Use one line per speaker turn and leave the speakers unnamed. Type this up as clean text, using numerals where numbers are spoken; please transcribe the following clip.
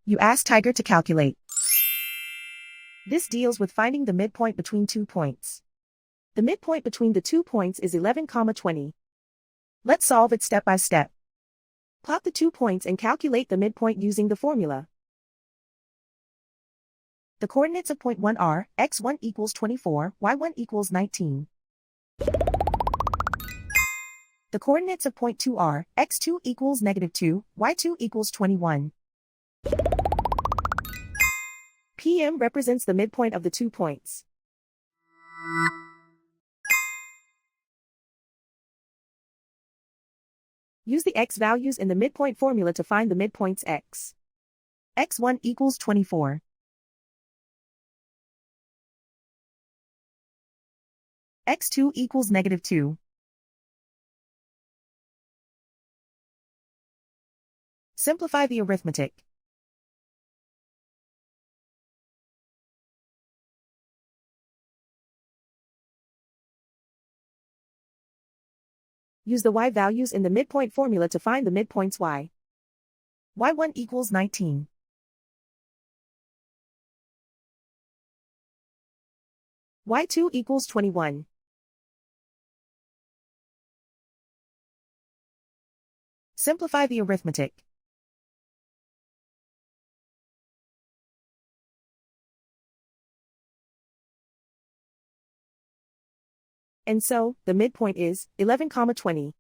You ask Tiger to calculate. This deals with finding the midpoint between 2 points. The midpoint between the 2 points is 11,20. Let's solve it step by step. Plot the 2 points and calculate the midpoint using the formula. The coordinates of point 1 are, x1 equals 24, y1 equals 19. The coordinates of point 2 are, x2 equals -2, y2 equals 21. PM represents the midpoint of the 2 points. Use the x values in the midpoint formula to find the midpoints x. x1 equals 24. x2 equals -2. Simplify the arithmetic. Use the y values in the midpoint formula to find the midpoints y. y1 equals 19. y2 equals 21. Simplify the arithmetic. And so, the midpoint is 11,20.